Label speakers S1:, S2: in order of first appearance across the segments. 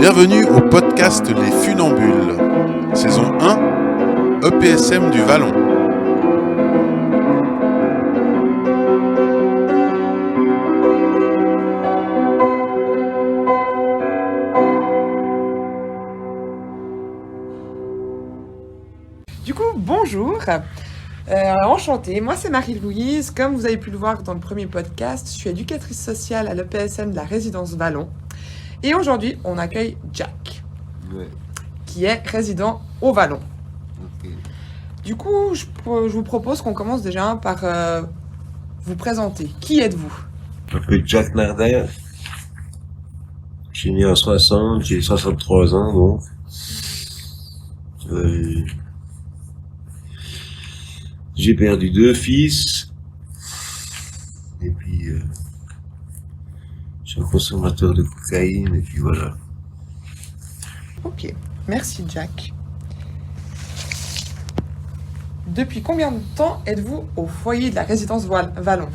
S1: Bienvenue au podcast Les Funambules, saison 1, EPSM du Vallon.
S2: Du coup, bonjour, enchantée, moi c'est Marie-Louise, comme vous avez pu le voir dans le premier podcast, je suis éducatrice sociale à l'EPSM de la résidence Vallon. Et aujourd'hui, on accueille Jack, qui est résident au Vallon.
S3: Okay.
S2: Du coup, je vous propose qu'on commence déjà par vous présenter. Qui êtes-vous ?
S3: Je m'appelle Jack Nardin. Je suis né en 60, j'ai 63 ans donc. J'ai perdu 2 fils. Et puis, je suis un consommateur de cocaïne et puis voilà.
S2: Ok, merci Jack. Depuis combien de temps êtes-vous au foyer de la résidence Vallon ?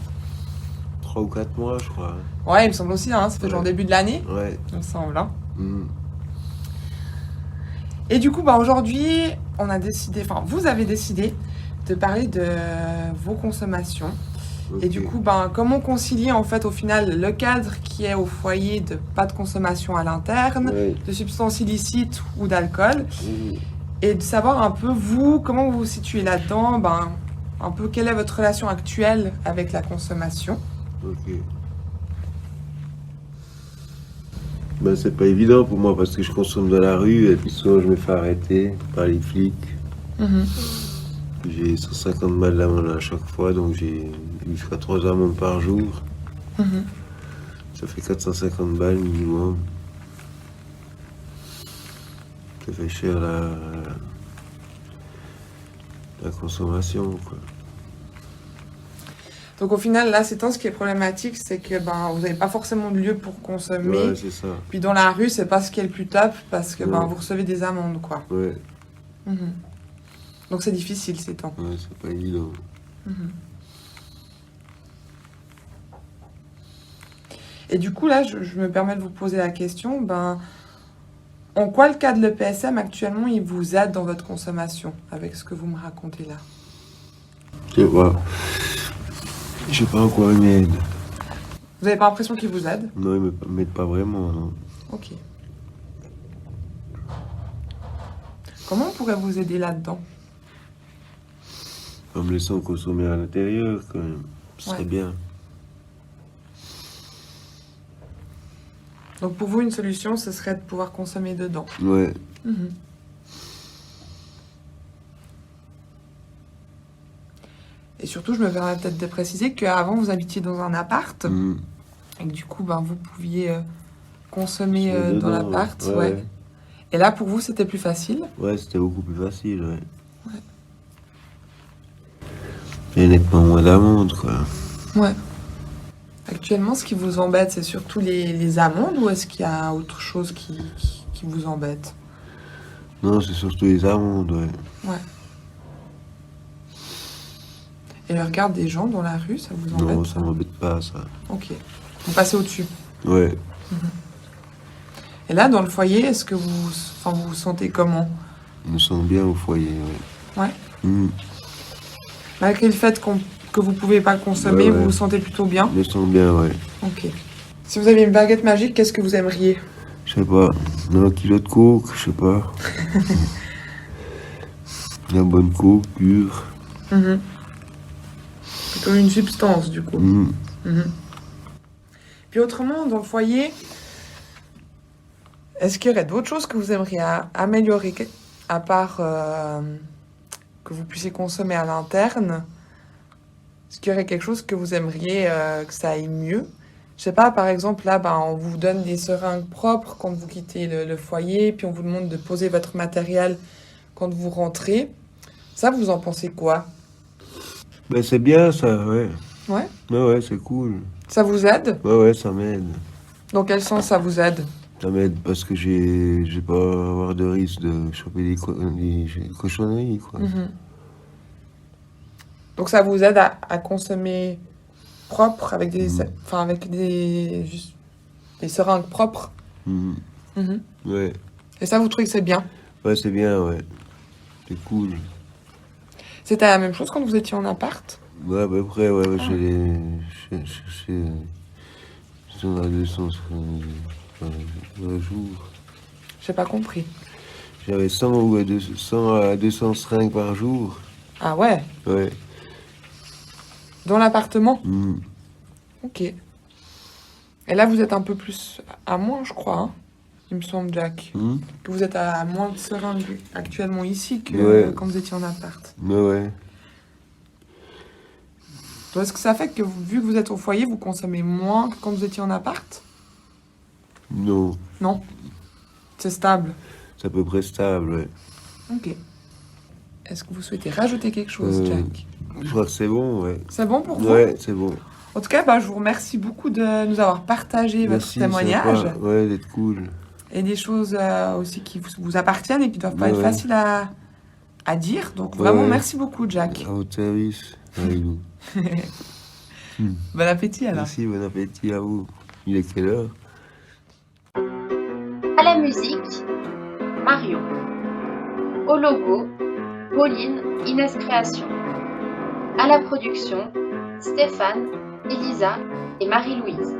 S3: 3 ou 4 mois je crois.
S2: Ouais, il me semble aussi, ça fait genre début de l'année,
S3: Ouais.
S2: il me semble.
S3: Mm.
S2: Et du coup, aujourd'hui, vous avez décidé de parler de vos consommations.
S3: Okay.
S2: Et du coup, comment concilier en fait au final le cadre qui est au foyer de pas de consommation à l'interne, de substances illicites ou d'alcool, et de savoir un peu vous, comment vous vous situez là-dedans, un peu quelle est votre relation actuelle avec la consommation.
S3: Ok. C'est pas évident pour moi parce que je consomme dans la rue et puis souvent je me fais arrêter par les flics. J'ai 150 balles d'amende à chaque fois, donc j'ai jusqu'à 3 amendes par jour. Ça fait 450 balles minimum. Ça fait cher la consommation, quoi.
S2: Donc au final, là, ce qui est problématique, c'est que vous n'avez pas forcément de lieu pour consommer.
S3: Ouais, c'est ça.
S2: Puis dans la rue, c'est pas ce qui est le plus top parce que vous recevez des amendes, quoi.
S3: Ouais.
S2: Donc c'est difficile ces temps.
S3: Ouais, c'est pas évident.
S2: Et du coup, là, je me permets de vous poser la question, en quoi le cas de l'EPSM actuellement, il vous aide dans votre consommation, avec ce que vous me racontez là ?
S3: Je sais pas en quoi il m'aide.
S2: Vous n'avez pas l'impression qu'il vous aide ?
S3: Non, il m'aide pas vraiment, non.
S2: Ok. Comment on pourrait vous aider là-dedans ?
S3: En me laissant consommer à l'intérieur, quand même. Ce serait bien.
S2: Donc pour vous, une solution, ce serait de pouvoir consommer dedans.
S3: Ouais.
S2: Et surtout, je me permets peut-être de préciser qu'avant, vous habitiez dans un appart. Et que du coup, vous pouviez consommer dans l'appart. Ouais. Et là, pour vous, c'était plus facile ?
S3: Ouais, c'était beaucoup plus facile, ouais. Et nettement moins d'amendes, quoi.
S2: Ouais. Actuellement, ce qui vous embête, c'est surtout les amendes ou est-ce qu'il y a autre chose qui vous embête ?
S3: Non, c'est surtout les amendes, ouais.
S2: Ouais. Et le regard des gens dans la rue, ça vous embête ?
S3: Non, ça m'embête pas, ça.
S2: Ok. Vous passez au-dessus ?
S3: Ouais.
S2: Et là, dans le foyer, est-ce que vous vous sentez comment ?
S3: Je me sens bien au foyer, ouais.
S2: Ouais. Malgré le fait que vous pouvez pas consommer, vous vous sentez plutôt bien ?
S3: Je me sens bien, ouais.
S2: Ok. Si vous aviez une baguette magique, qu'est-ce que vous aimeriez ?
S3: Je sais pas, 1 kilo de coke, je sais pas. La bonne coke, pure.
S2: Plutôt une substance, du coup. Puis autrement, dans le foyer, est-ce qu'il y aurait d'autres choses que vous aimeriez améliorer, à part que vous puissiez consommer à l'interne ? Est-ce qu'il y aurait quelque chose que vous aimeriez que ça aille mieux ? Je sais pas, par exemple, là, on vous donne des seringues propres quand vous quittez le foyer, puis on vous demande de poser votre matériel quand vous rentrez. Ça, vous en pensez quoi ?
S3: C'est bien, ça, ouais.
S2: Ouais ?
S3: Ouais, c'est cool.
S2: Ça vous aide ?
S3: Ouais, ça m'aide.
S2: Dans quel sens ça vous aide ?
S3: Ça m'aide parce que j'ai pas avoir de risque de choper des cochonneries, quoi.
S2: Donc ça vous aide à consommer propre avec des seringues propres. Mhm.
S3: Ouais.
S2: Et ça, vous trouvez que c'est bien?
S3: Ouais, c'est bien, ouais. C'est cool.
S2: C'était la même chose quand vous étiez en appart?
S3: Ouais, à peu près, ouais,
S2: Ah.
S3: j'ai cherché 100 à 200 par jour.
S2: J'ai pas compris.
S3: J'avais 100 ou 100 à 200 seringues par jour.
S2: Ah ouais,
S3: Ouais.
S2: dans l'appartement?
S3: Mm.
S2: Ok. Et là, vous êtes un peu plus à moins, je crois, hein, il me semble, Jack.
S3: Mm.
S2: Que vous êtes à moins de seringues actuellement ici que
S3: Ouais.
S2: quand vous étiez en appart.
S3: Ouais.
S2: Donc, est-ce que ça fait que, vu que vous êtes au foyer, vous consommez moins que quand vous étiez en appart?
S3: Non.
S2: Non. C'est stable.
S3: C'est à peu près stable, ouais.
S2: Ok. Est-ce que vous souhaitez rajouter quelque chose, Jack?
S3: Je crois que c'est bon, ouais.
S2: C'est bon pour vous?
S3: Ouais, c'est bon.
S2: En tout cas, bah, je vous remercie beaucoup de nous avoir partagé votre
S3: Merci,
S2: témoignage
S3: sympa. Ouais, d'être cool.
S2: et des choses aussi qui vous appartiennent et qui doivent pas
S3: Ouais,
S2: être
S3: ouais.
S2: faciles à dire. Donc vraiment,
S3: Ouais.
S2: merci beaucoup, Jack.
S3: À votre service, avec vous.
S2: Bon appétit alors.
S3: Merci, bon appétit à vous. Il est quelle heure?
S4: À la musique, Mario. Au logo, Pauline, Inès Création. À la production, Stéphane, Elisa et Marie-Louise.